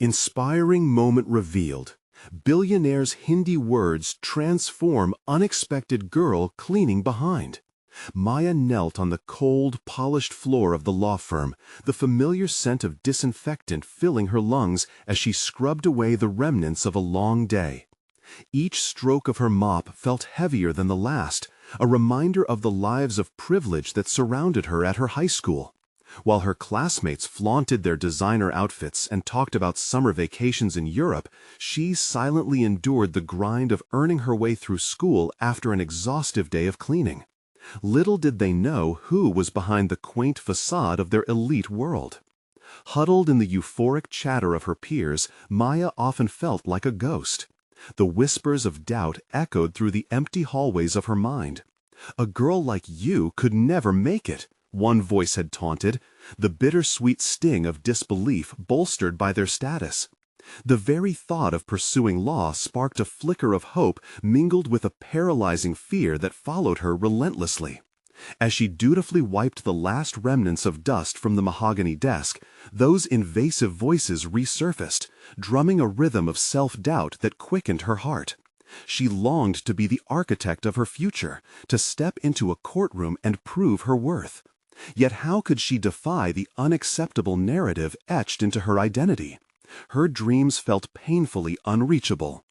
Inspiring moment revealed. Billionaire's Hindi words transform unexpected girl cleaning behind. Maya knelt on the cold, polished floor of the law firm, the familiar scent of disinfectant filling her lungs as she scrubbed away the remnants of a long day. Each stroke of her mop felt heavier than the last, a reminder of the lives of privilege that surrounded her at her high school. While her classmates flaunted their designer outfits and talked about summer vacations in Europe, she silently endured the grind of earning her way through school after an exhaustive day of cleaning. Little did they know who was behind the quaint facade of their elite world. Huddled in the euphoric chatter of her peers, Maya often felt like a ghost. The whispers of doubt echoed through the empty hallways of her mind. "A girl like you could never make it," one voice had taunted, the bittersweet sting of disbelief bolstered by their status. The very thought of pursuing law sparked a flicker of hope mingled with a paralyzing fear that followed her relentlessly. As she dutifully wiped the last remnants of dust from the mahogany desk, those invasive voices resurfaced, drumming a rhythm of self-doubt that quickened her heart. She longed to be the architect of her future, to step into a courtroom and prove her worth. Yet how could she defy the unacceptable narrative etched into her identity? Her dreams felt painfully unreachable.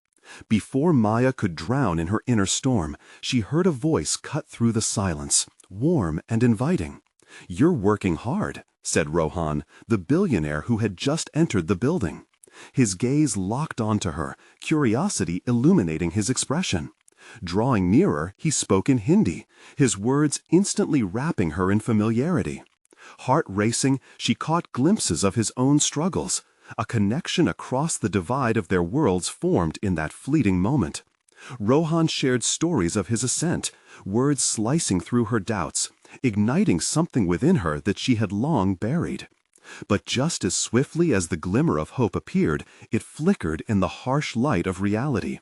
Before Maya could drown in her inner storm, she heard a voice cut through the silence, warm and inviting. "You're working hard," said Rohan, the billionaire who had just entered the building. His gaze locked onto her, curiosity illuminating his expression. Drawing nearer, he spoke in Hindi, his words instantly wrapping her in familiarity. Heart racing, she caught glimpses of his own struggles. A connection across the divide of their worlds formed in that fleeting moment. Rohan shared stories of his ascent, words slicing through her doubts, igniting something within her that she had long buried. But just as swiftly as the glimmer of hope appeared, it flickered in the harsh light of reality.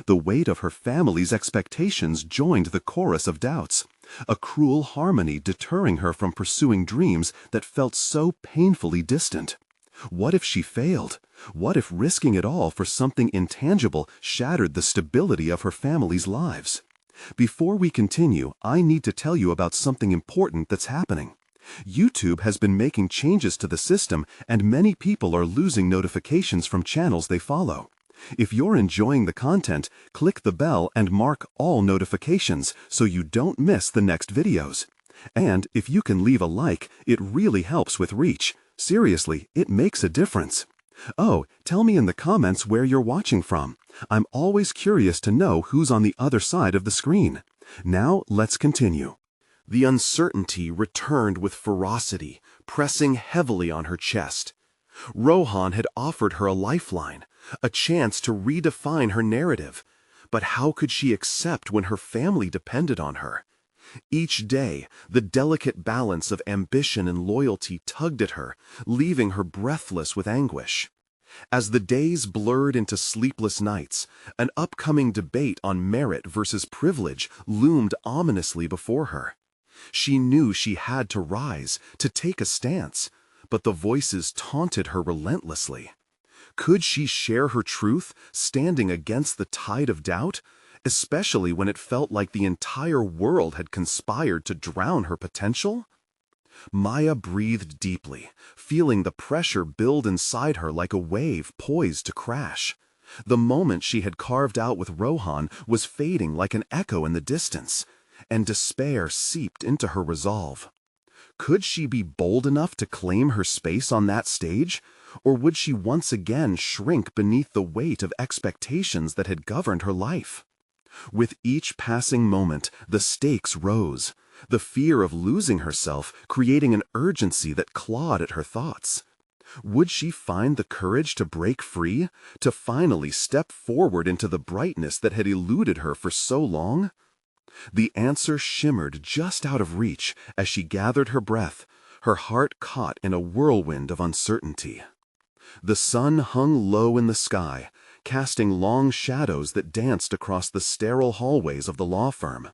The weight of her family's expectations joined the chorus of doubts, a cruel harmony deterring her from pursuing dreams that felt so painfully distant. What if she failed? What if risking it all for something intangible shattered the stability of her family's lives? Before we continue, I need to tell you about something important that's happening. YouTube has been making changes to the system, and many people are losing notifications from channels they follow. If you're enjoying the content, click the bell and mark all notifications so you don't miss the next videos. And if you can leave a like, it really helps with reach. Seriously, it makes a difference. Oh, tell me in the comments where you're watching from. I'm always curious to know who's on the other side of the screen. Now, let's continue. The uncertainty returned with ferocity, pressing heavily on her chest. Rohan had offered her a lifeline, a chance to redefine her narrative. But how could she accept when her family depended on her? Each day, the delicate balance of ambition and loyalty tugged at her, leaving her breathless with anguish. As the days blurred into sleepless nights, an upcoming debate on merit versus privilege loomed ominously before her. She knew she had to rise, to take a stance, but the voices taunted her relentlessly. Could she share her truth, standing against the tide of doubt? Especially when it felt like the entire world had conspired to drown her potential? Maya breathed deeply, feeling the pressure build inside her like a wave poised to crash. The moment she had carved out with Rohan was fading like an echo in the distance, and despair seeped into her resolve. Could she be bold enough to claim her space on that stage, or would she once again shrink beneath the weight of expectations that had governed her life? With each passing moment, the stakes rose, the fear of losing herself creating an urgency that clawed at her thoughts. Would she find the courage to break free, to finally step forward into the brightness that had eluded her for so long? The answer shimmered just out of reach as she gathered her breath, her heart caught in a whirlwind of uncertainty. The sun hung low in the sky, casting long shadows that danced across the sterile hallways of the law firm.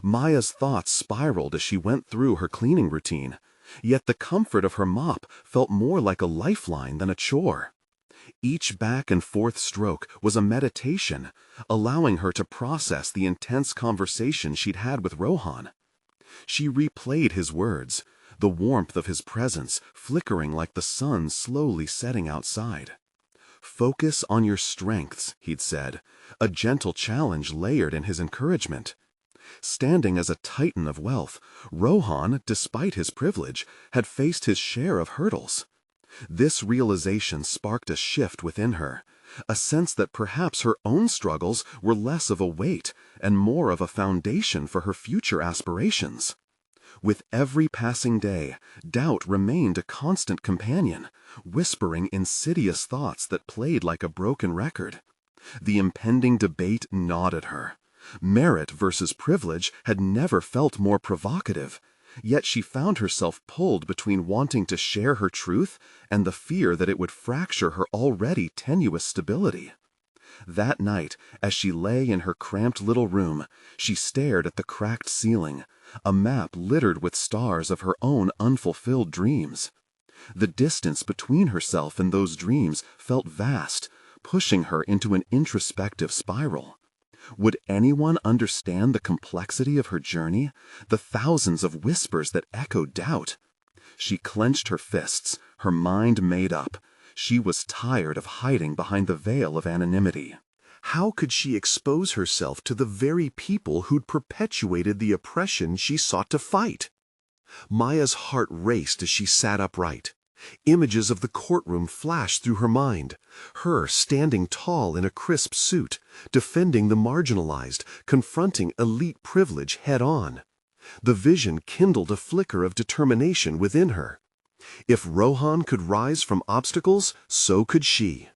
Maya's thoughts spiraled as she went through her cleaning routine, yet the comfort of her mop felt more like a lifeline than a chore. Each back and forth stroke was a meditation, allowing her to process the intense conversation she'd had with Rohan. She replayed his words, the warmth of his presence flickering like the sun slowly setting outside. "Focus on your strengths," he'd said, a gentle challenge layered in his encouragement. Standing as a titan of wealth, Rohan, despite his privilege, had faced his share of hurdles. This realization sparked a shift within her, a sense that perhaps her own struggles were less of a weight and more of a foundation for her future aspirations. With every passing day, doubt remained a constant companion, whispering insidious thoughts that played like a broken record. The impending debate gnawed at her. Merit versus privilege had never felt more provocative, yet she found herself pulled between wanting to share her truth and the fear that it would fracture her already tenuous stability. That night, as she lay in her cramped little room, she stared at the cracked ceiling, a map littered with stars of her own unfulfilled dreams. The distance between herself and those dreams felt vast, pushing her into an introspective spiral. Would anyone understand the complexity of her journey, the thousands of whispers that echoed doubt? She clenched her fists, her mind made up. She was tired of hiding behind the veil of anonymity. How could she expose herself to the very people who'd perpetuated the oppression she sought to fight? Maya's heart raced as she sat upright. Images of the courtroom flashed through her mind, her standing tall in a crisp suit, defending the marginalized, confronting elite privilege head-on. The vision kindled a flicker of determination within her. If Rohan could rise from obstacles, so could she.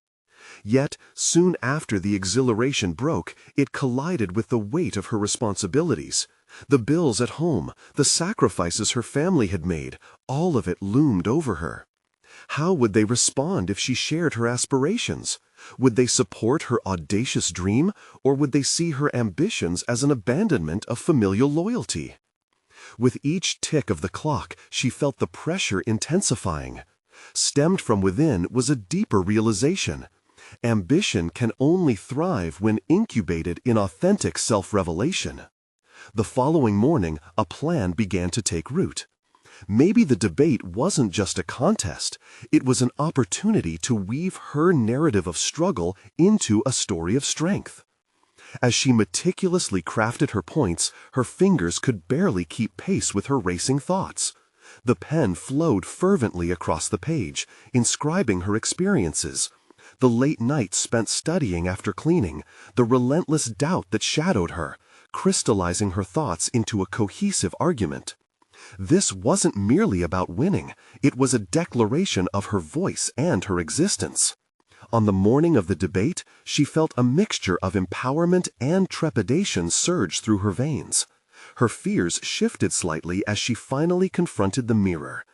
Yet, soon after the exhilaration broke, it collided with the weight of her responsibilities. The bills at home, the sacrifices her family had made, all of it loomed over her. How would they respond if she shared her aspirations? Would they support her audacious dream, or would they see her ambitions as an abandonment of familial loyalty? With each tick of the clock, she felt the pressure intensifying. Stemmed from within was a deeper realization. Ambition can only thrive when incubated in authentic self-revelation. The following morning, a plan began to take root. Maybe the debate wasn't just a contest, it was an opportunity to weave her narrative of struggle into a story of strength. As she meticulously crafted her points, her fingers could barely keep pace with her racing thoughts. The pen flowed fervently across the page, inscribing her experiences. The late nights spent studying after cleaning, the relentless doubt that shadowed her, crystallizing her thoughts into a cohesive argument. This wasn't merely about winning, it was a declaration of her voice and her existence. On the morning of the debate, she felt a mixture of empowerment and trepidation surge through her veins. Her fears shifted slightly as she finally confronted the mirror.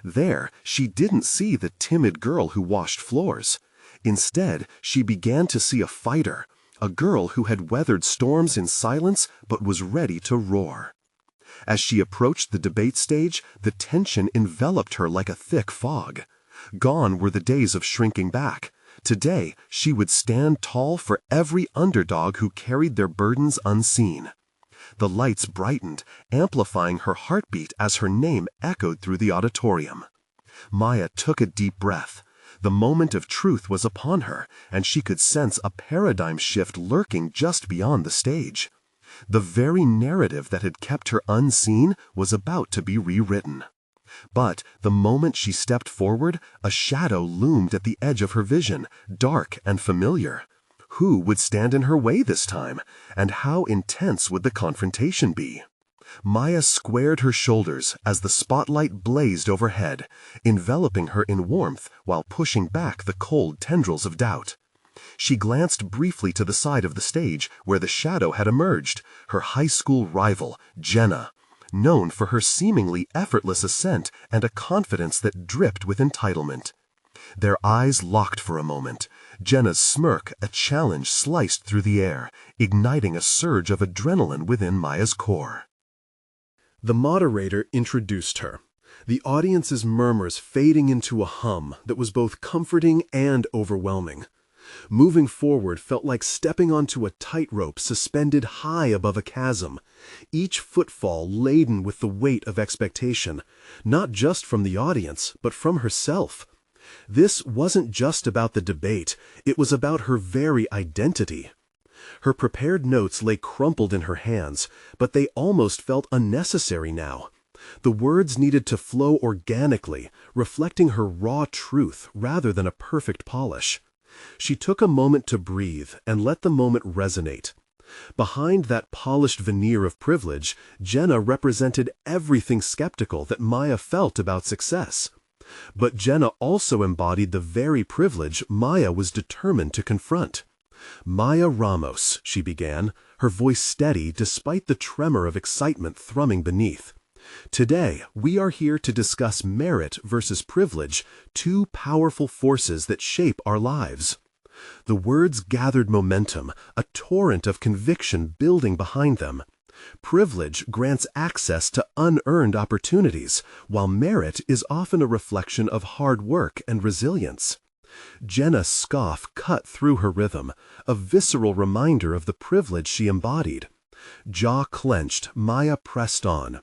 There, she didn't see the timid girl who washed floors. Instead, she began to see a fighter, a girl who had weathered storms in silence but was ready to roar. As she approached the debate stage, the tension enveloped her like a thick fog. Gone were the days of shrinking back. Today, she would stand tall for every underdog who carried their burdens unseen. The lights brightened, amplifying her heartbeat as her name echoed through the auditorium. Maya took a deep breath. The moment of truth was upon her, and she could sense a paradigm shift lurking just beyond the stage. The very narrative that had kept her unseen was about to be rewritten. But the moment she stepped forward, a shadow loomed at the edge of her vision, dark and familiar. Who would stand in her way this time, and how intense would the confrontation be? Maya squared her shoulders as the spotlight blazed overhead, enveloping her in warmth while pushing back the cold tendrils of doubt. She glanced briefly to the side of the stage where the shadow had emerged, her high school rival, Jenna, known for her seemingly effortless ascent and a confidence that dripped with entitlement. Their eyes locked for a moment. Jenna's smirk, a challenge, sliced through the air, igniting a surge of adrenaline within Maya's core. The moderator introduced her. the audience's murmurs fading into a hum that was both comforting and overwhelming. Moving forward felt like stepping onto a tightrope suspended high above a chasm, each footfall laden with the weight of expectation, not just from the audience, but from herself. This wasn't just about the debate, it was about her very identity. Her prepared notes lay crumpled in her hands, but they almost felt unnecessary now. The words needed to flow organically, reflecting her raw truth rather than a perfect polish. She took a moment to breathe and let the moment resonate. Behind that polished veneer of privilege, Jenna represented everything skeptical that Maya felt about success. But Jenna also embodied the very privilege Maya was determined to confront. "Maya Ramos," she began, her voice steady despite the tremor of excitement thrumming beneath. "Today, we are here to discuss merit versus privilege, two powerful forces that shape our lives." The words gathered momentum, a torrent of conviction building behind them. Privilege grants access to unearned opportunities, while merit is often a reflection of hard work and resilience. Jenna's scoff cut through her rhythm, a visceral reminder of the privilege she embodied. Jaw clenched, Maya pressed on.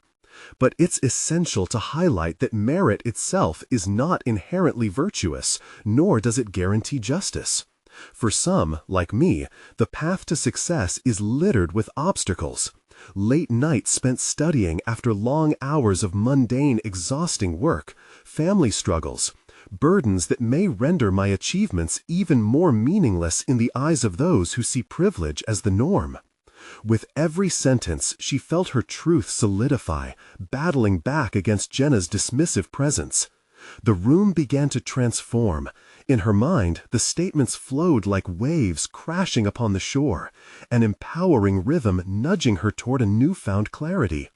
"But it's essential to highlight that merit itself is not inherently virtuous, nor does it guarantee justice. For some, like me, the path to success is littered with obstacles. Late nights spent studying after long hours of mundane, exhausting work, family struggles, burdens that may render my achievements even more meaningless in the eyes of those who see privilege as the norm." With every sentence, she felt her truth solidify, battling back against Jenna's dismissive presence. The room began to transform. In her mind, the statements flowed like waves crashing upon the shore, an empowering rhythm nudging her toward a newfound clarity.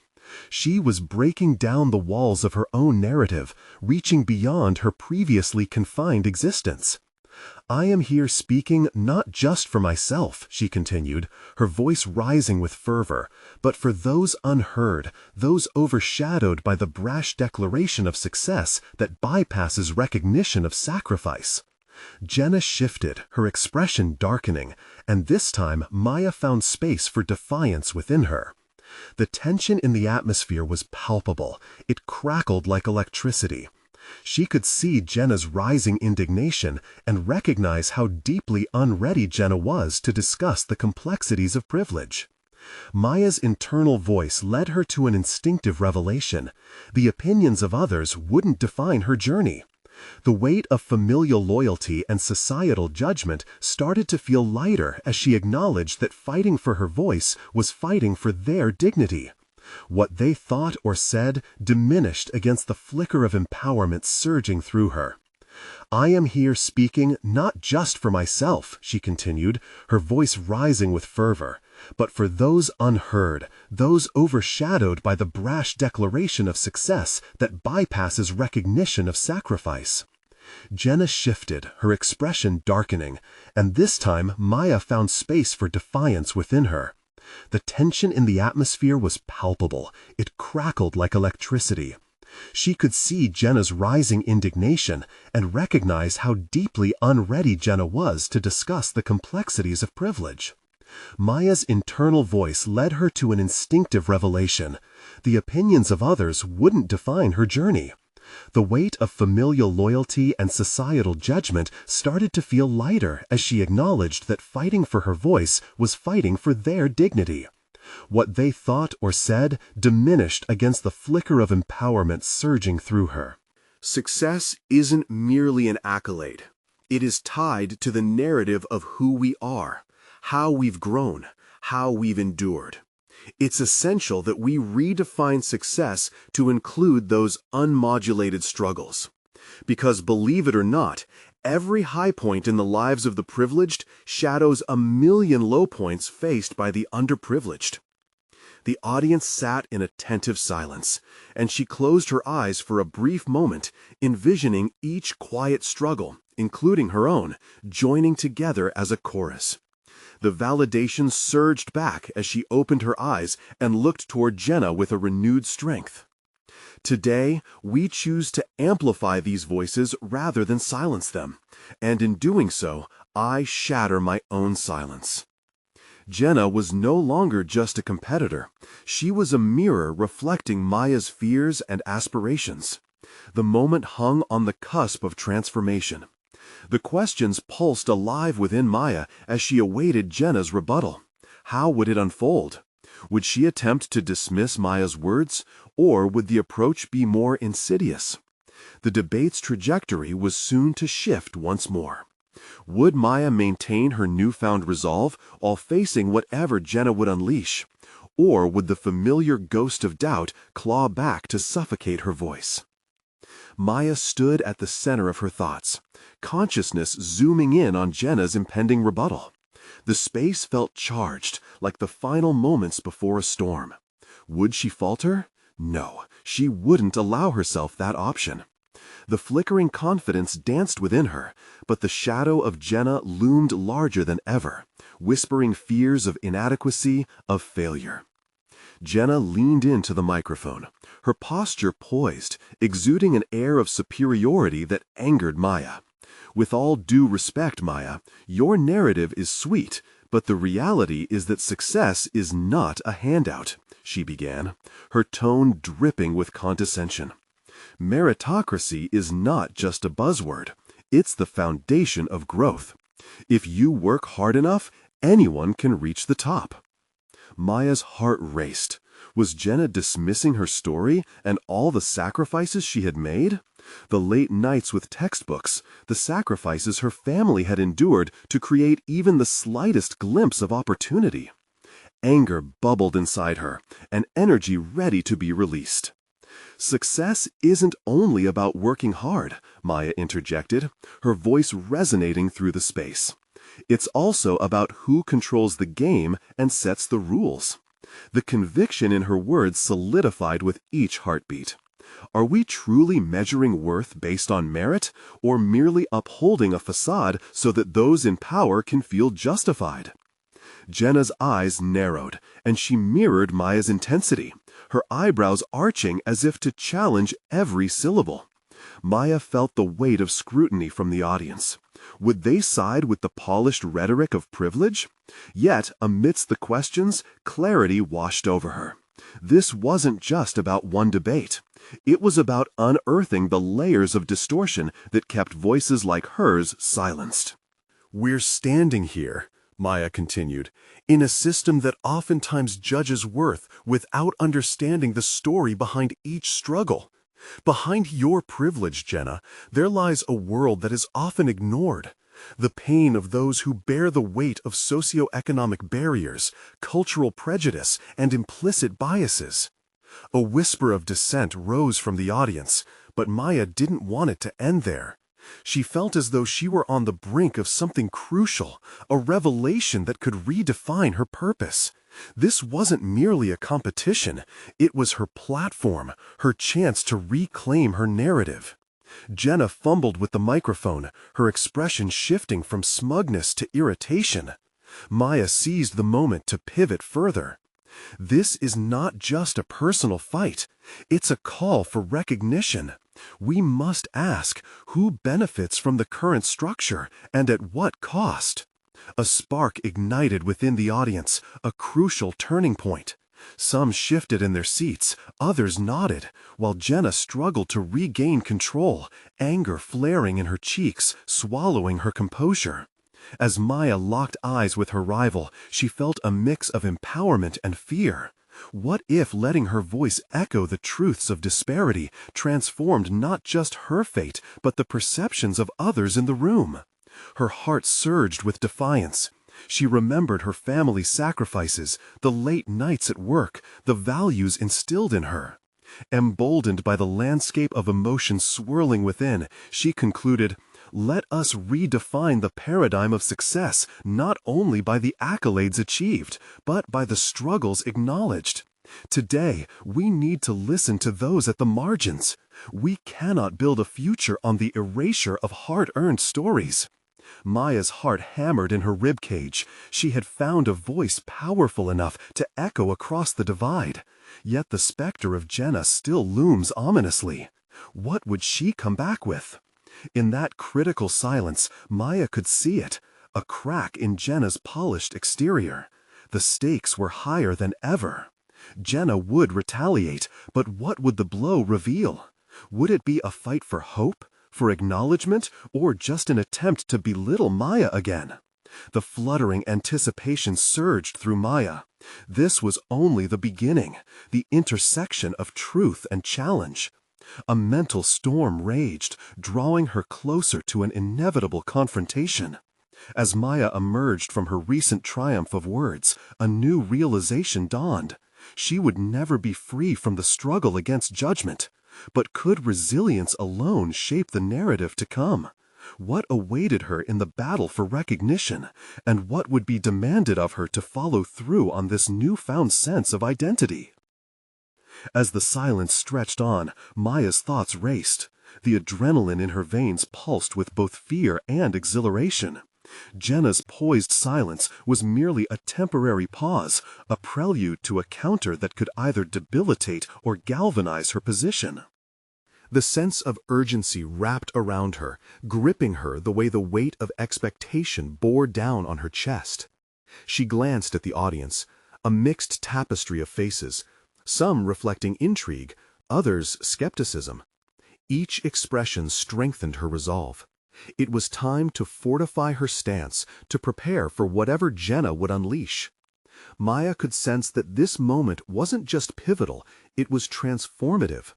She was breaking down the walls of her own narrative, reaching beyond her previously confined existence. "I am here speaking not just for myself," she continued, her voice rising with fervor, "but for those unheard, those overshadowed by the brash declaration of success that bypasses recognition of sacrifice." Jenna shifted, her expression darkening, and this time Maya found space for defiance within her. The tension in the atmosphere was palpable. It crackled like electricity. She could see Jenna's rising indignation and recognize how deeply unready Jenna was to discuss the complexities of privilege. Maya's internal voice led her to an instinctive revelation. The opinions of others wouldn't define her journey. The weight of familial loyalty and societal judgment started to feel lighter as she acknowledged that fighting for her voice was fighting for their dignity. What they thought or said diminished against the flicker of empowerment surging through her. "I am here speaking not just for myself," she continued, her voice rising with fervor, "but for those unheard, those overshadowed by the brash declaration of success that bypasses recognition of sacrifice." Jenna shifted, her expression darkening, and this time Maya found space for defiance within her. The tension in the atmosphere was palpable. It crackled like electricity. She could see Jenna's rising indignation and recognize how deeply unready Jenna was to discuss the complexities of privilege. Maya's internal voice led her to an instinctive revelation. The opinions of others wouldn't define her journey. The weight of familial loyalty and societal judgment started to feel lighter as she acknowledged that fighting for her voice was fighting for their dignity. What they thought or said diminished against the flicker of empowerment surging through her. Success isn't merely an accolade. It is tied to the narrative of who we are, how we've grown, how we've endured. It's essential that we redefine success to include those unmodulated struggles. Because believe it or not, every high point in the lives of the privileged shadows a million low points faced by the underprivileged. The audience sat in attentive silence, and she closed her eyes for a brief moment, envisioning each quiet struggle, including her own, joining together as a chorus. The validation surged back as she opened her eyes and looked toward Jenna with a renewed strength. Today, we choose to amplify these voices rather than silence them, and in doing so, I shatter my own silence. Jenna was no longer just a competitor. She was a mirror reflecting Maya's fears and aspirations. The moment hung on the cusp of transformation. The questions pulsed alive within Maya as she awaited Jenna's rebuttal. How would it unfold? Would she attempt to dismiss Maya's words, or would the approach be more insidious? The debate's trajectory was soon to shift once more. Would Maya maintain her newfound resolve while facing whatever Jenna would unleash? Or would the familiar ghost of doubt claw back to suffocate her voice? Maya stood at the center of her thoughts, consciousness zooming in on Jenna's impending rebuttal. The space felt charged, like the final moments before a storm. Would she falter? No, she wouldn't allow herself that option. The flickering confidence danced within her, but the shadow of Jenna loomed larger than ever, whispering fears of inadequacy, of failure. Jenna leaned into the microphone, her posture poised, exuding an air of superiority that angered Maya. With all due respect, Maya, your narrative is sweet, but the reality is that success is not a handout, she began, her tone dripping with condescension. Meritocracy is not just a buzzword. It's the foundation of growth. If you work hard enough, anyone can reach the top. Maya's heart raced. Was Jenna dismissing her story and all the sacrifices she had made? The late nights with textbooks, the sacrifices her family had endured to create even the slightest glimpse of opportunity. Anger bubbled inside her, an energy ready to be released. Success isn't only about working hard, Maya interjected, her voice resonating through the space. It's also about who controls the game and sets the rules. The conviction in her words solidified with each heartbeat. Are we truly measuring worth based on merit, or merely upholding a facade so that those in power can feel justified? Jenna's eyes narrowed, and she mirrored Maya's intensity, her eyebrows arching as if to challenge every syllable. Maya felt the weight of scrutiny from the audience. Would they side with the polished rhetoric of privilege? Yet, amidst the questions, clarity washed over her. This wasn't just about one debate. It was about unearthing the layers of distortion that kept voices like hers silenced. We're standing here, Maya continued, in a system that oftentimes judges worth without understanding the story behind each struggle. Behind your privilege, Jenna, there lies a world that is often ignored. The pain of those who bear the weight of socioeconomic barriers, cultural prejudice, and implicit biases. A whisper of dissent rose from the audience, but Maya didn't want it to end there. She felt as though she were on the brink of something crucial, a revelation that could redefine her purpose. This wasn't merely a competition, it was her platform, her chance to reclaim her narrative. Jenna fumbled with the microphone, her expression shifting from smugness to irritation. Maya seized the moment to pivot further. This is not just a personal fight, it's a call for recognition. We must ask who benefits from the current structure and at what cost. A spark ignited within the audience, a crucial turning point. Some shifted in their seats, others nodded, while Jenna struggled to regain control, anger flaring in her cheeks, swallowing her composure. As Maya locked eyes with her rival, she felt a mix of empowerment and fear. What if letting her voice echo the truths of disparity transformed not just her fate, but the perceptions of others in the room? Her heart surged with defiance. She remembered her family's sacrifices, the late nights at work, the values instilled in her. Emboldened by the landscape of emotions swirling within, she concluded, "Let us redefine the paradigm of success not only by the accolades achieved, but by the struggles acknowledged. Today, we need to listen to those at the margins. We cannot build a future on the erasure of hard-earned stories." Maya's heart hammered in her ribcage. She had found a voice powerful enough to echo across the divide. Yet the specter of Jenna still looms ominously. What would she come back with? In that critical silence, Maya could see it, a crack in Jenna's polished exterior. The stakes were higher than ever. Jenna would retaliate, but what would the blow reveal? Would it be a fight for hope, for acknowledgement, or just an attempt to belittle Maya again? The fluttering anticipation surged through Maya. This was only the beginning, the intersection of truth and challenge. A mental storm raged, drawing her closer to an inevitable confrontation. As Maya emerged from her recent triumph of words, a new realization dawned. She would never be free from the struggle against judgment. But could resilience alone shape the narrative to come? What awaited her in the battle for recognition, and what would be demanded of her to follow through on this newfound sense of identity? As the silence stretched on, Maya's thoughts raced. The adrenaline in her veins pulsed with both fear and exhilaration. Jenna's poised silence was merely a temporary pause, a prelude to a counter that could either debilitate or galvanize her position. The sense of urgency wrapped around her, gripping her the way the weight of expectation bore down on her chest. She glanced at the audience, a mixed tapestry of faces, some reflecting intrigue, others skepticism. Each expression strengthened her resolve. It was time to fortify her stance, to prepare for whatever Jenna would unleash. Maya could sense that this moment wasn't just pivotal, it was transformative.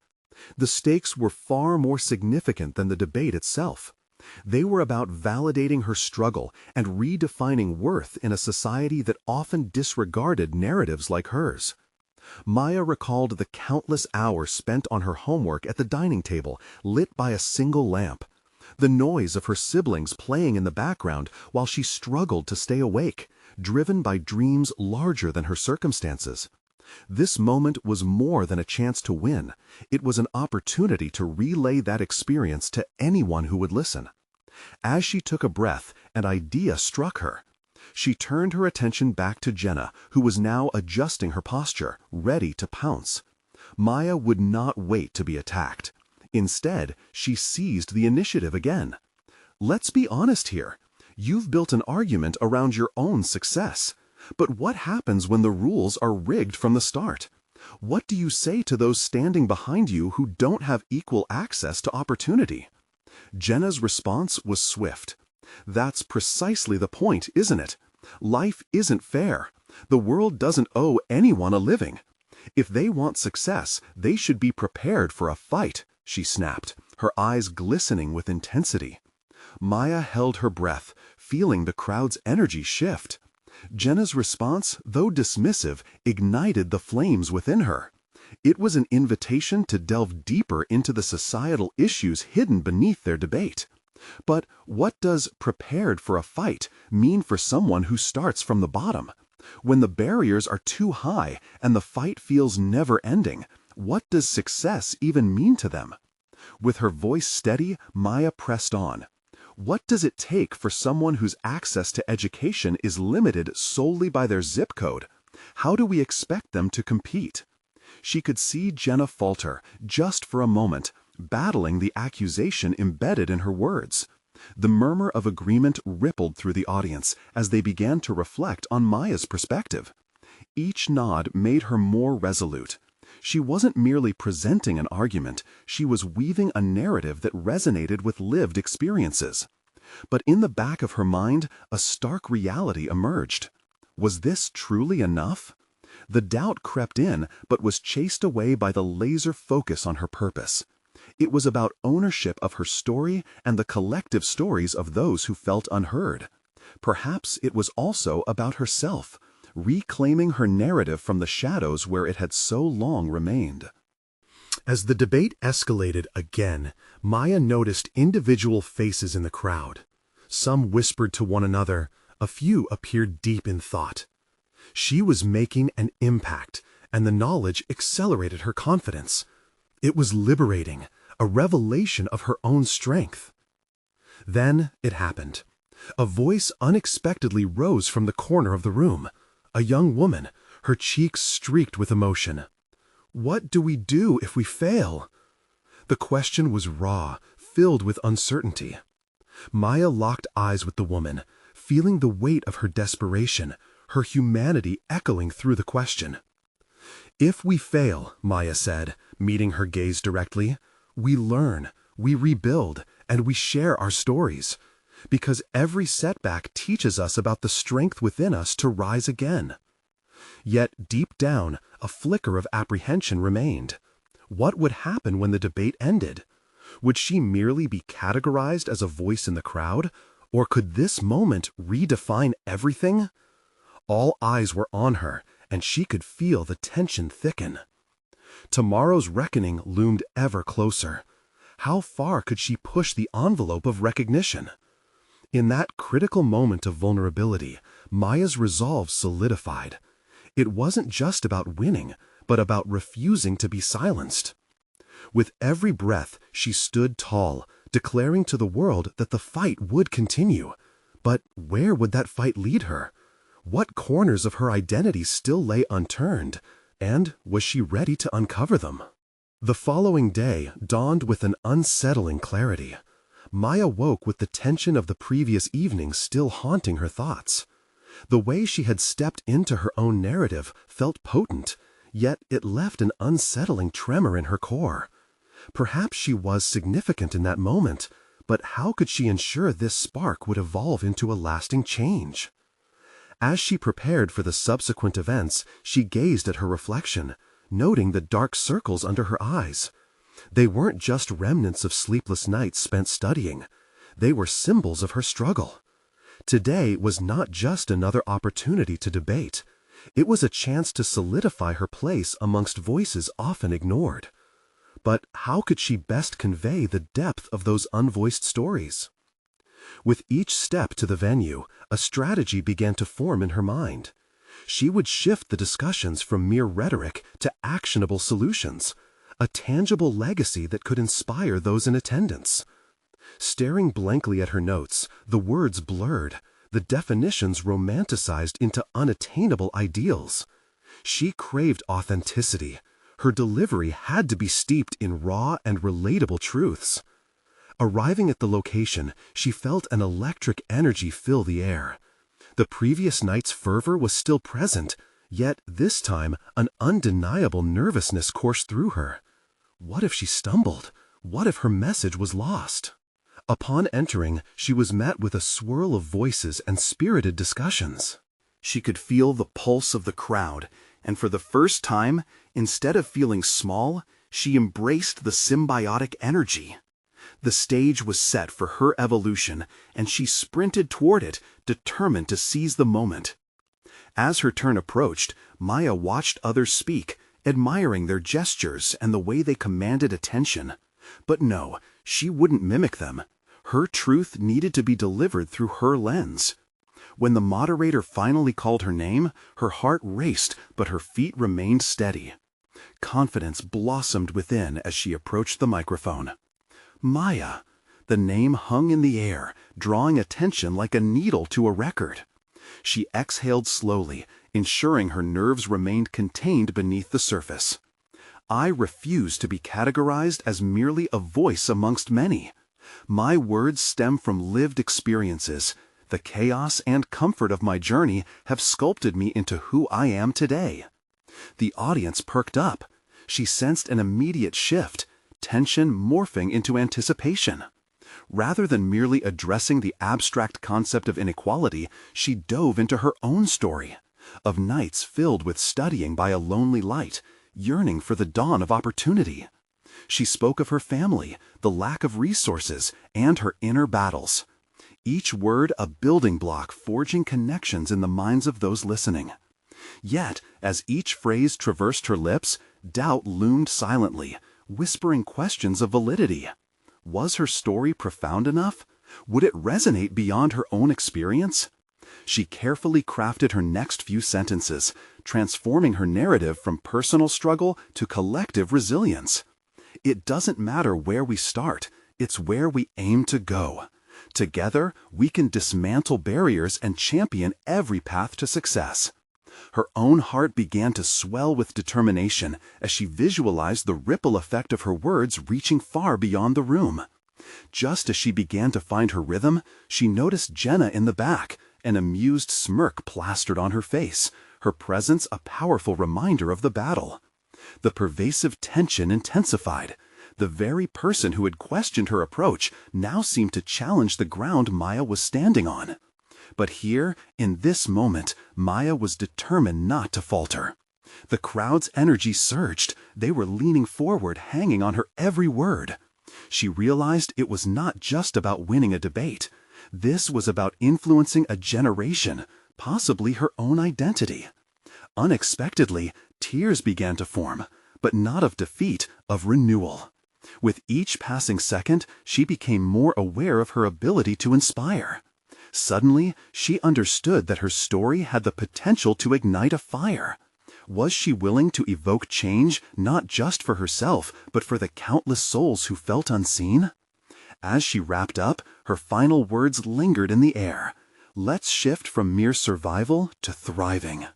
The stakes were far more significant than the debate itself. They were about validating her struggle and redefining worth in a society that often disregarded narratives like hers. Maya recalled the countless hours spent on her homework at the dining table, lit by a single lamp. The noise of her siblings playing in the background while she struggled to stay awake, driven by dreams larger than her circumstances. This moment was more than a chance to win. It was an opportunity to relay that experience to anyone who would listen. As she took a breath, an idea struck her. She turned her attention back to Jenna, who was now adjusting her posture, ready to pounce. Maya would not wait to be attacked. Instead, she seized the initiative again. Let's be honest here. You've built an argument around your own success. But what happens when the rules are rigged from the start? What do you say to those standing behind you who don't have equal access to opportunity? Jenna's response was swift. That's precisely the point, isn't it? Life isn't fair. The world doesn't owe anyone a living. If they want success, they should be prepared for a fight, she snapped, her eyes glistening with intensity. Maya held her breath, feeling the crowd's energy shift. Jenna's response, though dismissive, ignited the flames within her. It was an invitation to delve deeper into the societal issues hidden beneath their debate. But what does prepared for a fight mean for someone who starts from the bottom? When the barriers are too high and the fight feels never-ending, what does success even mean to them? With her voice steady, Maya pressed on. What does it take for someone whose access to education is limited solely by their zip code? How do we expect them to compete? She could see Jenna falter, just for a moment, battling the accusation embedded in her words. The murmur of agreement rippled through the audience as they began to reflect on Maya's perspective. Each nod made her more resolute. She wasn't merely presenting an argument, she was weaving a narrative that resonated with lived experiences. But in the back of her mind, a stark reality emerged. Was this truly enough? The doubt crept in, but was chased away by the laser focus on her purpose. It was about ownership of her story and the collective stories of those who felt unheard. Perhaps it was also about herself, reclaiming her narrative from the shadows where it had so long remained. As the debate escalated again, Maya noticed individual faces in the crowd. Some whispered to one another, a few appeared deep in thought. She was making an impact, and the knowledge accelerated her confidence. It was liberating, a revelation of her own strength. Then it happened. A voice unexpectedly rose from the corner of the room. A young woman, her cheeks streaked with emotion. "What do we do if we fail?" The question was raw, filled with uncertainty. Maya locked eyes with the woman, feeling the weight of her desperation, her humanity echoing through the question. "If we fail," Maya said, meeting her gaze directly, "we learn, we rebuild, and we share our stories. Because every setback teaches us about the strength within us to rise again." Yet deep down, a flicker of apprehension remained. What would happen when the debate ended? Would she merely be categorized as a voice in the crowd, or could this moment redefine everything? All eyes were on her, and she could feel the tension thicken. Tomorrow's reckoning loomed ever closer. How far could she push the envelope of recognition? In that critical moment of vulnerability, Maya's resolve solidified. It wasn't just about winning, but about refusing to be silenced. With every breath, she stood tall, declaring to the world that the fight would continue. But where would that fight lead her? What corners of her identity still lay unturned? And was she ready to uncover them? The following day dawned with an unsettling clarity. Maya woke with the tension of the previous evening still haunting her thoughts. The way she had stepped into her own narrative felt potent, yet it left an unsettling tremor in her core. Perhaps she was significant in that moment, but how could she ensure this spark would evolve into a lasting change? As she prepared for the subsequent events, she gazed at her reflection, noting the dark circles under her eyes. They weren't just remnants of sleepless nights spent studying. They were symbols of her struggle. Today was not just another opportunity to debate. It was a chance to solidify her place amongst voices often ignored. But how could she best convey the depth of those unvoiced stories? With each step to the venue, a strategy began to form in her mind. She would shift the discussions from mere rhetoric to actionable solutions, a tangible legacy that could inspire those in attendance. Staring blankly at her notes, the words blurred, the definitions romanticized into unattainable ideals. She craved authenticity. Her delivery had to be steeped in raw and relatable truths. Arriving at the location, she felt an electric energy fill the air. The previous night's fervor was still present, yet this time an undeniable nervousness coursed through her. What if she stumbled? What if her message was lost? Upon entering, she was met with a swirl of voices and spirited discussions. She could feel the pulse of the crowd, and for the first time, instead of feeling small, she embraced the symbiotic energy. The stage was set for her evolution, and she sprinted toward it, determined to seize the moment. As her turn approached, Maya watched others speak, admiring their gestures and the way they commanded attention. But no, she wouldn't mimic them. Her truth needed to be delivered through her lens. When the moderator finally called her name, her heart raced, but her feet remained steady. Confidence blossomed within as she approached the microphone. Maya. The name hung in the air, drawing attention like a needle to a record. She exhaled slowly, ensuring her nerves remained contained beneath the surface. I refuse to be categorized as merely a voice amongst many. My words stem from lived experiences. The chaos and comfort of my journey have sculpted me into who I am today. The audience perked up. She sensed an immediate shift, tension morphing into anticipation. Rather than merely addressing the abstract concept of inequality, she dove into her own story, of nights filled with studying by a lonely light, yearning for the dawn of opportunity. She spoke of her family, the lack of resources, and her inner battles. Each word a building block forging connections in the minds of those listening. Yet, as each phrase traversed her lips, doubt loomed silently, whispering questions of validity. Was her story profound enough? Would it resonate beyond her own experience? She carefully crafted her next few sentences, transforming her narrative from personal struggle to collective resilience. It doesn't matter where we start, it's where we aim to go. Together, we can dismantle barriers and champion every path to success. Her own heart began to swell with determination as she visualized the ripple effect of her words reaching far beyond the room. Just as she began to find her rhythm, she noticed Jenna in the back, an amused smirk plastered on her face, her presence a powerful reminder of the battle. The pervasive tension intensified. The very person who had questioned her approach now seemed to challenge the ground Maya was standing on. But here, in this moment, Maya was determined not to falter. The crowd's energy surged. They were leaning forward, hanging on her every word. She realized it was not just about winning a debate. This was about influencing a generation, possibly her own identity. Unexpectedly, tears began to form, but not of defeat, of renewal. With each passing second, she became more aware of her ability to inspire. Suddenly, she understood that her story had the potential to ignite a fire. Was she willing to evoke change not just for herself, but for the countless souls who felt unseen? As she wrapped up, her final words lingered in the air. Let's shift from mere survival to thriving.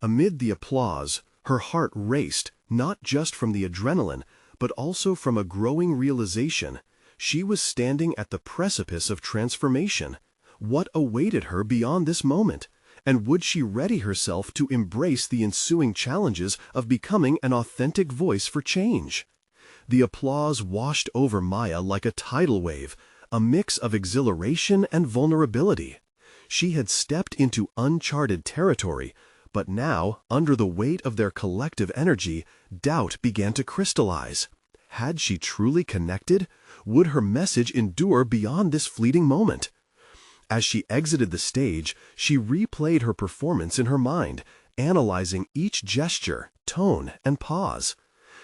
Amid the applause, her heart raced, not just from the adrenaline, but also from a growing realization. She was standing at the precipice of transformation. What awaited her beyond this moment? And would she ready herself to embrace the ensuing challenges of becoming an authentic voice for change? The applause washed over Maya like a tidal wave, a mix of exhilaration and vulnerability. She had stepped into uncharted territory, but now, under the weight of their collective energy, doubt began to crystallize. Had she truly connected? Would her message endure beyond this fleeting moment? As she exited the stage, she replayed her performance in her mind, analyzing each gesture, tone, and pause.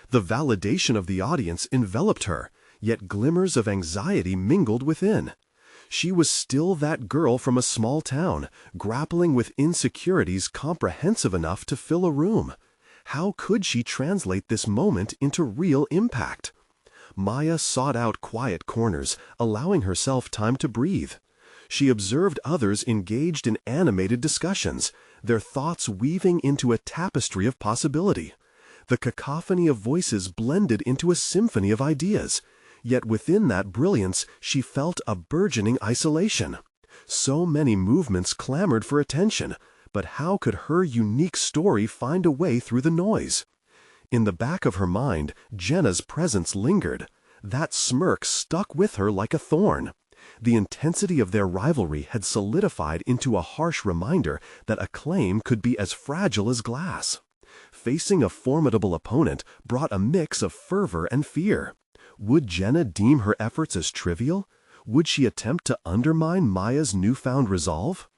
The validation of the audience enveloped her, yet glimmers of anxiety mingled within. She was still that girl from a small town, grappling with insecurities comprehensive enough to fill a room. How could she translate this moment into real impact? Maya sought out quiet corners, allowing herself time to breathe. She observed others engaged in animated discussions, their thoughts weaving into a tapestry of possibility. The cacophony of voices blended into a symphony of ideas. Yet within that brilliance, she felt a burgeoning isolation. So many movements clamored for attention, but how could her unique story find a way through the noise? In the back of her mind, Jenna's presence lingered. That smirk stuck with her like a thorn. The intensity of their rivalry had solidified into a harsh reminder that acclaim could be as fragile as glass. Facing a formidable opponent brought a mix of fervor and fear. Would Jenna deem her efforts as trivial? Would she attempt to undermine Maya's newfound resolve?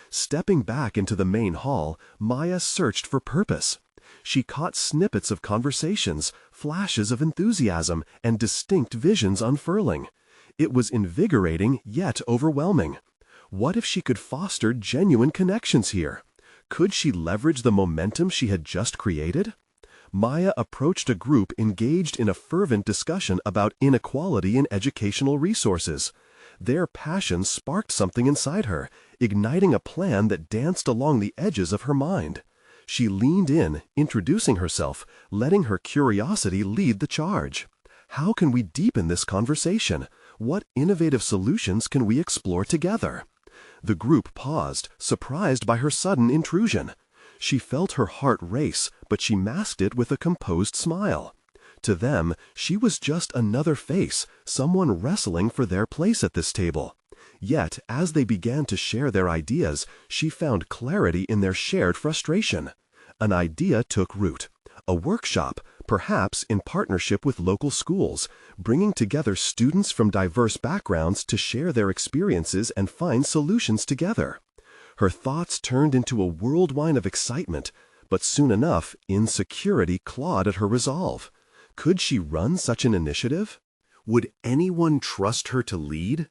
Stepping back into the main hall, Maya searched for purpose. She caught snippets of conversations, flashes of enthusiasm, and distinct visions unfurling. It was invigorating yet overwhelming. What if she could foster genuine connections here? Could she leverage the momentum she had just created? Maya approached a group engaged in a fervent discussion about inequality in educational resources. Their passion sparked something inside her, igniting a plan that danced along the edges of her mind. She leaned in, introducing herself, letting her curiosity lead the charge. How can we deepen this conversation? What innovative solutions can we explore together? The group paused, surprised by her sudden intrusion. She felt her heart race, but she masked it with a composed smile. To them, she was just another face, someone wrestling for their place at this table. Yet, as they began to share their ideas, she found clarity in their shared frustration. An idea took root. A workshop, perhaps in partnership with local schools, bringing together students from diverse backgrounds to share their experiences and find solutions together. Her thoughts turned into a whirlwind of excitement, but soon enough, insecurity clawed at her resolve. Could she run such an initiative? Would anyone trust her to lead?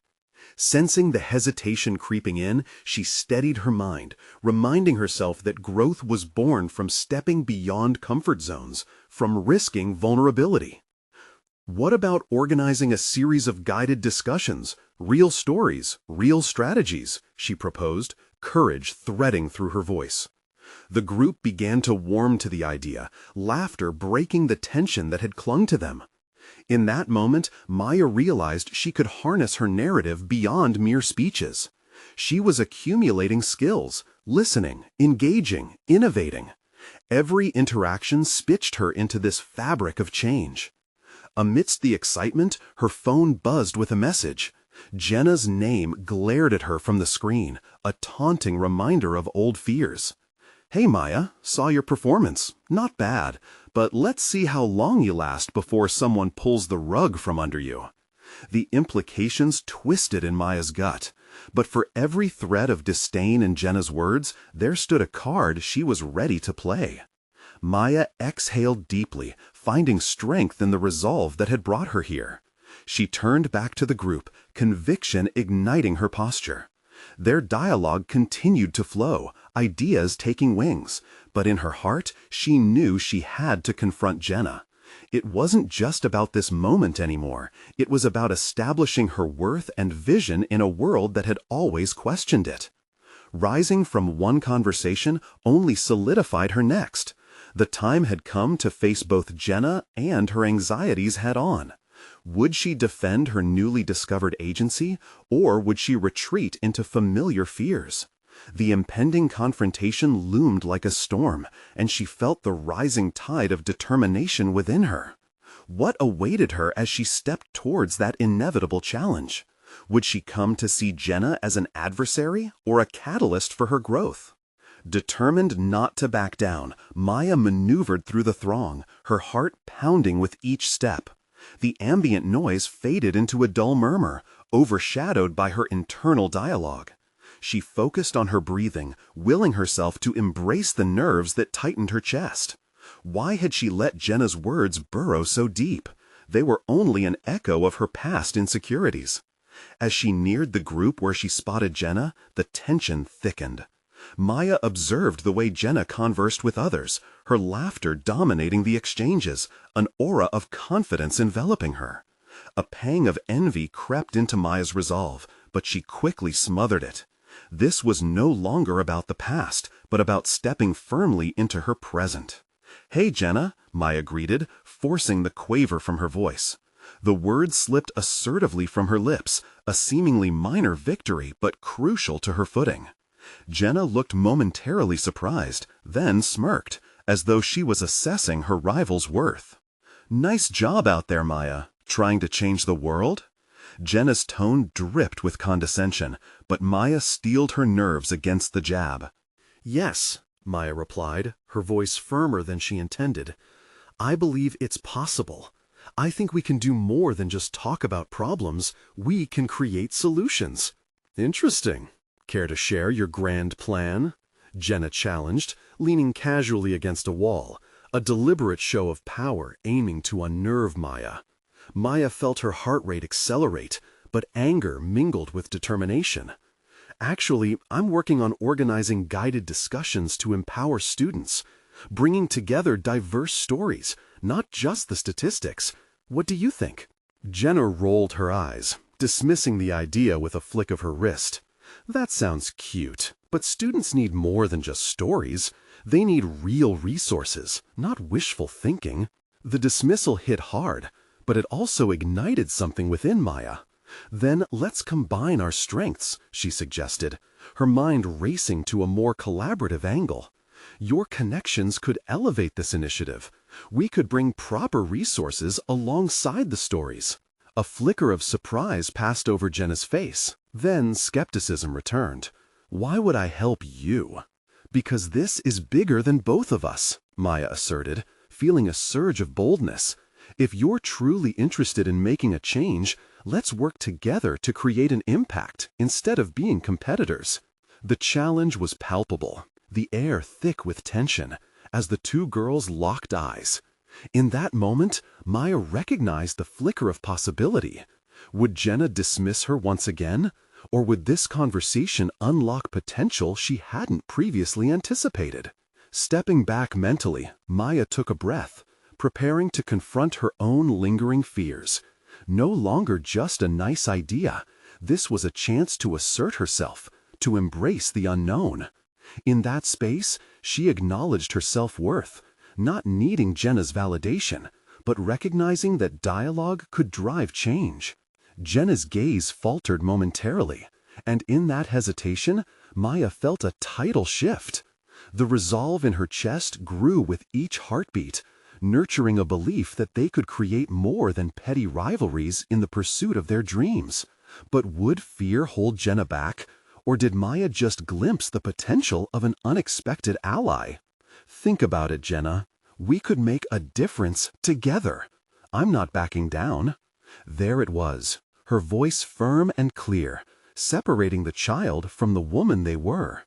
Sensing the hesitation creeping in, she steadied her mind, reminding herself that growth was born from stepping beyond comfort zones, from risking vulnerability. What about organizing a series of guided discussions, Real stories, real strategies, she proposed, courage threading through her voice. The group began to warm to the idea, laughter breaking the tension that had clung to them. In that moment, Maya realized she could harness her narrative beyond mere speeches. She was accumulating skills, listening, engaging, innovating. Every interaction stitched her into this fabric of change. Amidst the excitement, her phone buzzed with a message. Jenna's name glared at her from the screen, a taunting reminder of old fears. "Hey Maya, saw your performance. Not bad, but let's see how long you last before someone pulls the rug from under you." The implications twisted in Maya's gut, but for every thread of disdain in Jenna's words, there stood a card she was ready to play. Maya exhaled deeply, finding strength in the resolve that had brought her here. She turned back to the group, conviction igniting her posture. Their dialogue continued to flow, ideas taking wings, but in her heart, she knew she had to confront Jenna. It wasn't just about this moment anymore. It was about establishing her worth and vision in a world that had always questioned it. Rising from one conversation only solidified her next. The time had come to face both Jenna and her anxieties head-on. Would she defend her newly discovered agency, or would she retreat into familiar fears? The impending confrontation loomed like a storm, and she felt the rising tide of determination within her. What awaited her as she stepped towards that inevitable challenge? Would she come to see Jenna as an adversary or a catalyst for her growth? Determined not to back down, Maya maneuvered through the throng, her heart pounding with each step. The ambient noise faded into a dull murmur, overshadowed by her internal dialogue. She focused on her breathing, willing herself to embrace the nerves that tightened her chest. Why had she let Jenna's words burrow so deep? They were only an echo of her past insecurities. As she neared the group where she spotted Jenna, the tension thickened. Maya observed the way Jenna conversed with others, her laughter dominating the exchanges, an aura of confidence enveloping her. A pang of envy crept into Maya's resolve, but she quickly smothered it. This was no longer about the past, but about stepping firmly into her present. "Hey, Jenna," Maya greeted, forcing the quaver from her voice. The words slipped assertively from her lips, a seemingly minor victory but crucial to her footing. Jenna looked momentarily surprised, then smirked, as though she was assessing her rival's worth. "Nice job out there, Maya. Trying to change the world?" Jenna's tone dripped with condescension, but Maya steeled her nerves against the jab. "Yes," Maya replied, her voice firmer than she intended. "I believe it's possible. I think we can do more than just talk about problems. We can create solutions." "Interesting. Care to share your grand plan?" Jenna challenged, leaning casually against a wall, a deliberate show of power aiming to unnerve Maya. Maya felt her heart rate accelerate, but anger mingled with determination. "Actually, I'm working on organizing guided discussions to empower students, bringing together diverse stories, not just the statistics. What do you think?" Jenna rolled her eyes, dismissing the idea with a flick of her wrist. "That sounds cute, but students need more than just stories. They need real resources, not wishful thinking." The dismissal hit hard, but it also ignited something within Maya. "Then let's combine our strengths," she suggested, her mind racing to a more collaborative angle. "Your connections could elevate this initiative. We could bring proper resources alongside the stories." A flicker of surprise passed over Jenna's face. Then skepticism returned. "Why would I help you?" "Because this is bigger than both of us," Maya asserted, feeling a surge of boldness. "If you're truly interested in making a change, let's work together to create an impact instead of being competitors." The challenge was palpable, the air thick with tension, as the two girls locked eyes. In that moment, Maya recognized the flicker of possibility. Would Jenna dismiss her once again? Or would this conversation unlock potential she hadn't previously anticipated? Stepping back mentally, Maya took a breath, preparing to confront her own lingering fears. No longer just a nice idea. This was a chance to assert herself, to embrace the unknown. In that space, she acknowledged her self-worth, not needing Jenna's validation, but recognizing that dialogue could drive change. Jenna's gaze faltered momentarily, and in that hesitation, Maya felt a tidal shift. The resolve in her chest grew with each heartbeat, nurturing a belief that they could create more than petty rivalries in the pursuit of their dreams. But would fear hold Jenna back, or did Maya just glimpse the potential of an unexpected ally? Think about it, Jenna. We could make a difference together. I'm not backing down. There it was, her voice firm and clear, separating the child from the woman they were.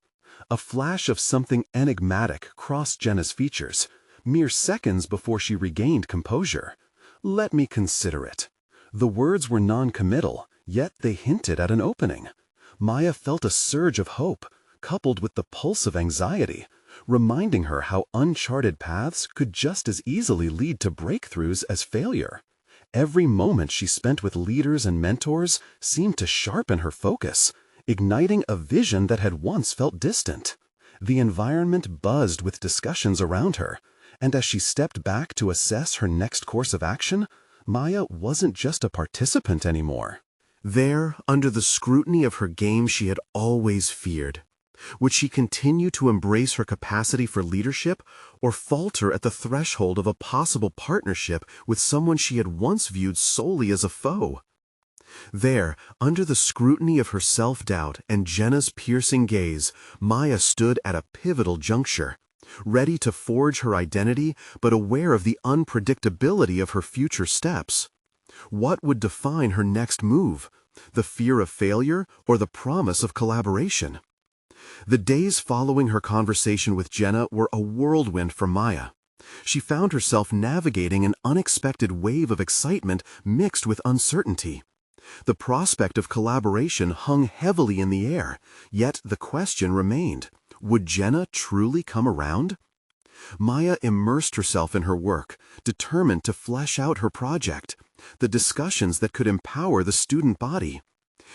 A flash of something enigmatic crossed Jenna's features, mere seconds before she regained composure. Let me consider it. The words were non-committal, yet they hinted at an opening. Maya felt a surge of hope, coupled with the pulse of anxiety, reminding her how uncharted paths could just as easily lead to breakthroughs as failure. Every moment she spent with leaders and mentors seemed to sharpen her focus, igniting a vision that had once felt distant. The environment buzzed with discussions around her, and as she stepped back to assess her next course of action, Maya wasn't just a participant anymore. There, under the scrutiny of her game she had always feared, would she continue to embrace her capacity for leadership or falter at the threshold of a possible partnership with someone she had once viewed solely as a foe? There, under the scrutiny of her self-doubt and Jenna's piercing gaze, Maya stood at a pivotal juncture, ready to forge her identity but aware of the unpredictability of her future steps. What would define her next move? The fear of failure or the promise of collaboration? The days following her conversation with Jenna were a whirlwind for Maya. She found herself navigating an unexpected wave of excitement mixed with uncertainty. The prospect of collaboration hung heavily in the air, yet the question remained, would Jenna truly come around? Maya immersed herself in her work, determined to flesh out her project, the discussions that could empower the student body.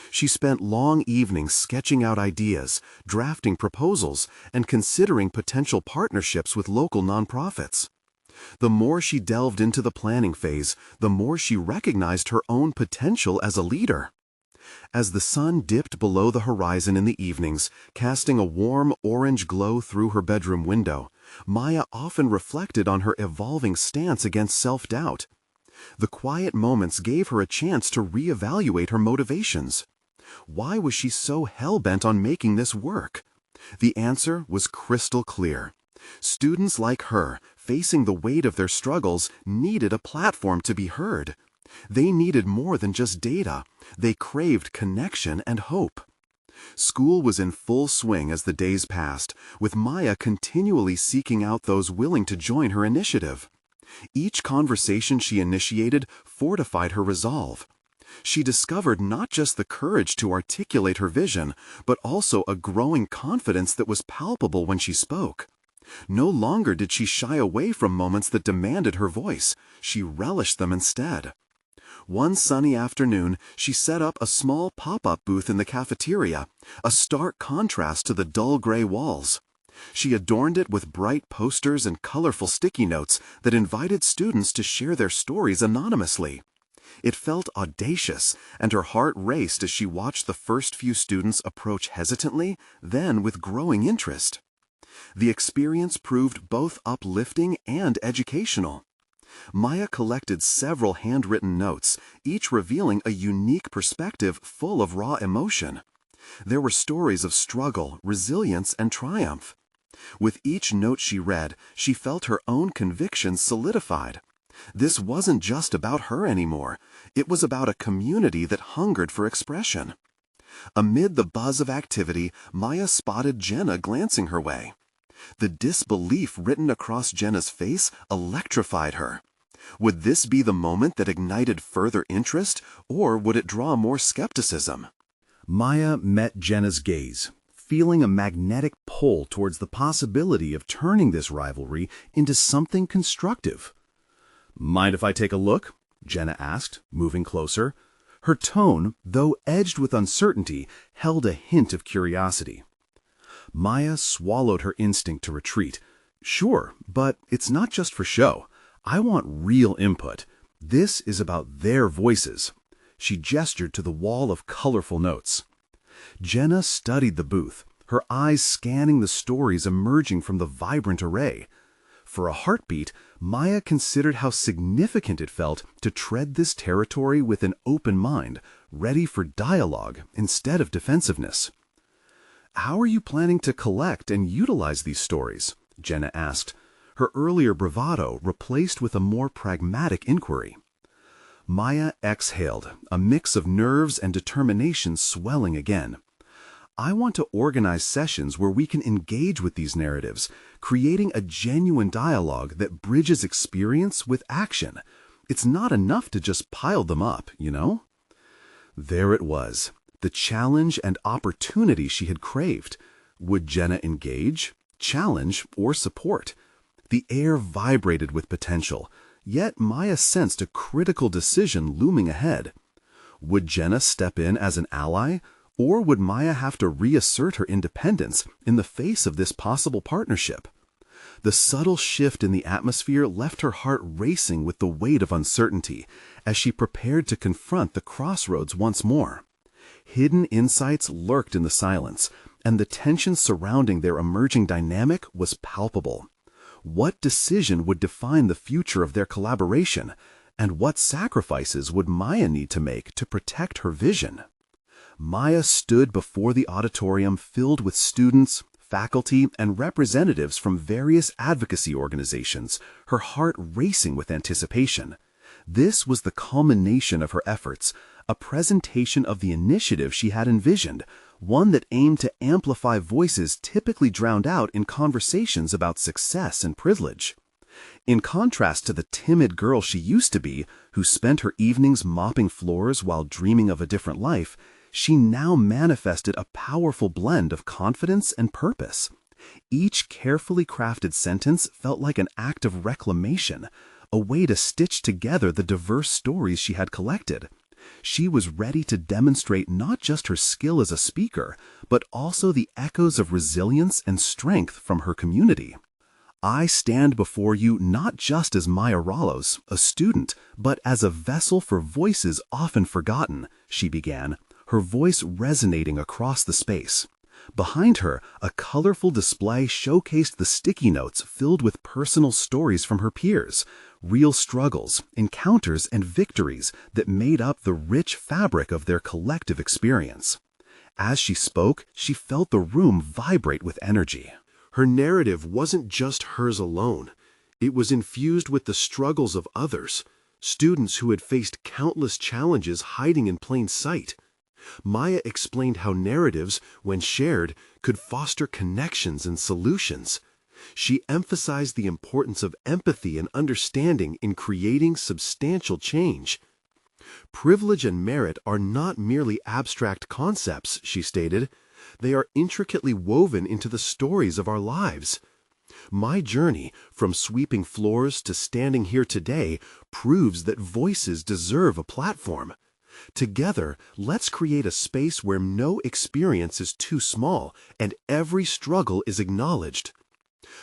She spent long evenings sketching out ideas, drafting proposals, and considering potential partnerships with local nonprofits. The more she delved into the planning phase, the more she recognized her own potential as a leader. As the sun dipped below the horizon in the evenings, casting a warm orange glow through her bedroom window, Maya often reflected on her evolving stance against self-doubt. The quiet moments gave her a chance to reevaluate her motivations. Why was she so hell-bent on making this work? The answer was crystal clear. Students like her, facing the weight of their struggles, needed a platform to be heard. They needed more than just data. They craved connection and hope. School was in full swing as the days passed, with Maya continually seeking out those willing to join her initiative. Each conversation she initiated fortified her resolve. She discovered not just the courage to articulate her vision, but also a growing confidence that was palpable when she spoke. No longer did she shy away from moments that demanded her voice. She relished them instead. One sunny afternoon, she set up a small pop-up booth in the cafeteria, a stark contrast to the dull gray walls. She adorned it with bright posters and colorful sticky notes that invited students to share their stories anonymously. It felt audacious, and her heart raced as she watched the first few students approach hesitantly, then with growing interest. The experience proved both uplifting and educational. Maya collected several handwritten notes, each revealing a unique perspective full of raw emotion. There were stories of struggle, resilience, and triumph. With each note she read, she felt her own convictions solidified. This wasn't just about her anymore. It was about a community that hungered for expression. Amid the buzz of activity, Maya spotted Jenna glancing her way. The disbelief written across Jenna's face electrified her. Would this be the moment that ignited further interest, or would it draw more skepticism? Maya met Jenna's gaze, feeling a magnetic pull towards the possibility of turning this rivalry into something constructive. "Mind if I take a look?" Jenna asked, moving closer. Her tone, though edged with uncertainty, held a hint of curiosity. Maya swallowed her instinct to retreat. Sure, but it's not just for show. I want real input. This is about their voices. She gestured to the wall of colorful notes. Jenna studied the booth, her eyes scanning the stories emerging from the vibrant array. For a heartbeat, Maya considered how significant it felt to tread this territory with an open mind, ready for dialogue instead of defensiveness. "How are you planning to collect and utilize these stories?" Jenna asked, her earlier bravado replaced with a more pragmatic inquiry. Maya exhaled, a mix of nerves and determination swelling again. "I want to organize sessions where we can engage with these narratives, creating a genuine dialogue that bridges experience with action. It's not enough to just pile them up, you know?" There it was, the challenge and opportunity she had craved. Would Jenna engage, challenge, or support? The air vibrated with potential, yet Maya sensed a critical decision looming ahead. Would Jenna step in as an ally, or would Maya have to reassert her independence in the face of this possible partnership? The subtle shift in the atmosphere left her heart racing with the weight of uncertainty as she prepared to confront the crossroads once more. Hidden insights lurked in the silence, and the tension surrounding their emerging dynamic was palpable. What decision would define the future of their collaboration, and what sacrifices would Maya need to make to protect her vision? Maya stood before the auditorium filled with students, faculty, and representatives from various advocacy organizations, her heart racing with anticipation. This was the culmination of her efforts, a presentation of the initiative she had envisioned, one that aimed to amplify voices typically drowned out in conversations about success and privilege. In contrast to the timid girl she used to be, who spent her evenings mopping floors while dreaming of a different life, she now manifested a powerful blend of confidence and purpose. Each carefully crafted sentence felt like an act of reclamation, a way to stitch together the diverse stories she had collected. She was ready to demonstrate not just her skill as a speaker, but also the echoes of resilience and strength from her community. "I stand before you not just as Maya Rallos, a student, but as a vessel for voices often forgotten," she began, her voice resonating across the space. Behind her, a colorful display showcased the sticky notes filled with personal stories from her peers, real struggles, encounters, and victories that made up the rich fabric of their collective experience. As she spoke, she felt the room vibrate with energy. Her narrative wasn't just hers alone. It was infused with the struggles of others, students who had faced countless challenges hiding in plain sight. Maya explained how narratives, when shared, could foster connections and solutions. She emphasized the importance of empathy and understanding in creating substantial change. "Privilege and merit are not merely abstract concepts," she stated. "They are intricately woven into the stories of our lives. My journey, from sweeping floors to standing here today, proves that voices deserve a platform. Together, let's create a space where no experience is too small and every struggle is acknowledged."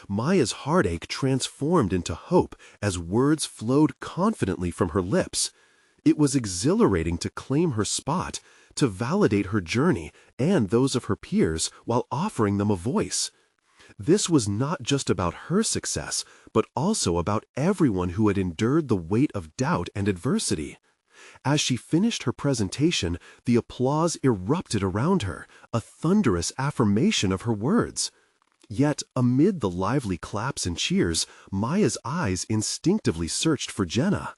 Maya's heartache transformed into hope as words flowed confidently from her lips. It was exhilarating to claim her spot, to validate her journey and those of her peers while offering them a voice. This was not just about her success, but also about everyone who had endured the weight of doubt and adversity. As she finished her presentation, the applause erupted around her, a thunderous affirmation of her words. Yet, amid the lively claps and cheers, Maya's eyes instinctively searched for Jenna.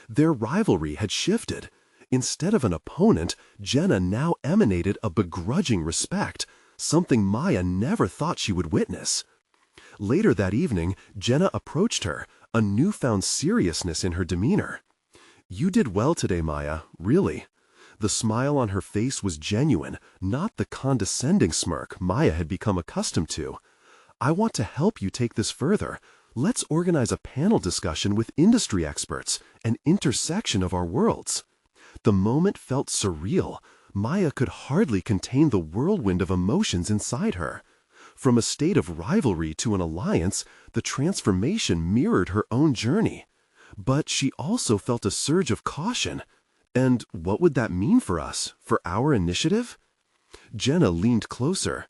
Their rivalry had shifted. Instead of an opponent, Jenna now emanated a begrudging respect, something Maya never thought she would witness. Later that evening, Jenna approached her, a newfound seriousness in her demeanor. "You did well today, Maya, really." The smile on her face was genuine, not the condescending smirk Maya had become accustomed to. "I want to help you take this further. Let's organize a panel discussion with industry experts, an intersection of our worlds." The moment felt surreal. Maya could hardly contain the whirlwind of emotions inside her. From a state of rivalry to an alliance, the transformation mirrored her own journey. But she also felt a surge of caution. And what would that mean for us, for our initiative? Jenna leaned closer.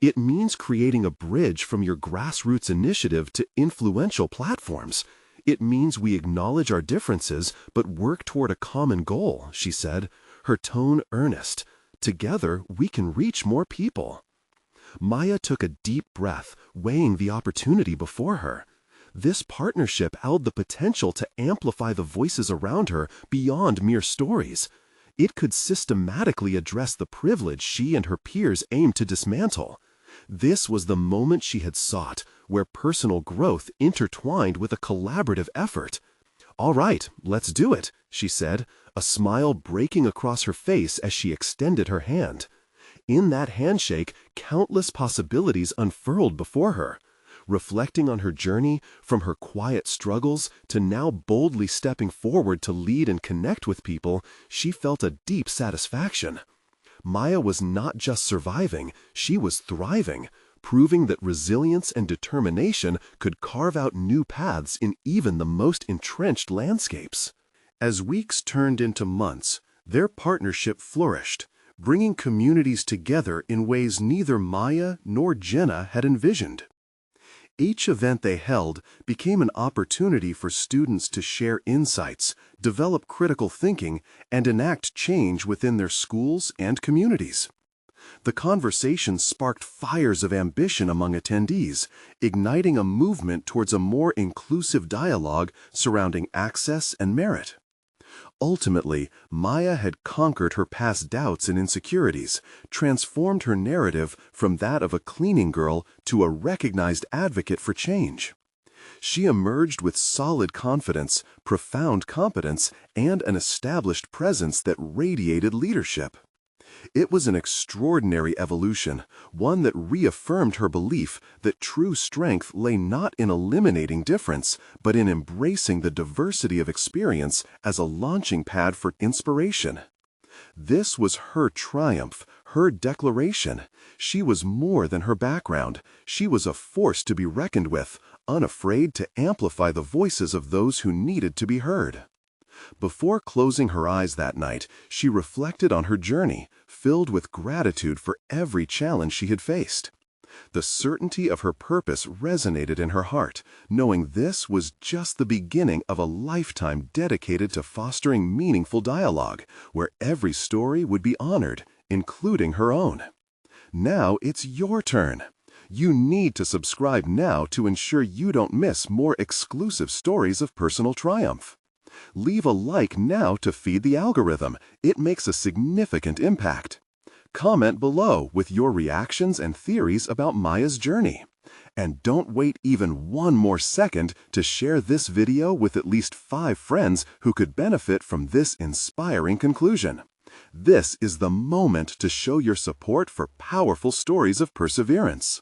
It means creating a bridge from your grassroots initiative to influential platforms. It means we acknowledge our differences but work toward a common goal, she said, her tone earnest. Together, we can reach more people. Maya took a deep breath, weighing the opportunity before her. This partnership held the potential to amplify the voices around her beyond mere stories. It could systematically address the privilege she and her peers aimed to dismantle. This was the moment she had sought, where personal growth intertwined with a collaborative effort. "All right, let's do it," she said, a smile breaking across her face as she extended her hand. In that handshake, countless possibilities unfurled before her. Reflecting on her journey, from her quiet struggles to now boldly stepping forward to lead and connect with people, she felt a deep satisfaction. Maya was not just surviving, she was thriving, proving that resilience and determination could carve out new paths in even the most entrenched landscapes. As weeks turned into months, their partnership flourished, bringing communities together in ways neither Maya nor Jenna had envisioned. Each event they held became an opportunity for students to share insights, develop critical thinking, and enact change within their schools and communities. The conversation sparked fires of ambition among attendees, igniting a movement towards a more inclusive dialogue surrounding access and merit. Ultimately, Maya had conquered her past doubts and insecurities, transformed her narrative from that of a cleaning girl to a recognized advocate for change. She emerged with solid confidence, profound competence, and an established presence that radiated leadership. It was an extraordinary evolution, one that reaffirmed her belief that true strength lay not in eliminating difference, but in embracing the diversity of experience as a launching pad for inspiration. This was her triumph, her declaration. She was more than her background. She was a force to be reckoned with, unafraid to amplify the voices of those who needed to be heard. Before closing her eyes that night, she reflected on her journey, filled with gratitude for every challenge she had faced. The certainty of her purpose resonated in her heart, knowing this was just the beginning of a lifetime dedicated to fostering meaningful dialogue, where every story would be honored, including her own. Now it's your turn. You need to subscribe now to ensure you don't miss more exclusive stories of personal triumph. Leave a like now to feed the algorithm. It makes a significant impact. Comment below with your reactions and theories about Maya's journey. And don't wait even one more second to share this video with at least 5 friends who could benefit from this inspiring conclusion. This is the moment to show your support for powerful stories of perseverance.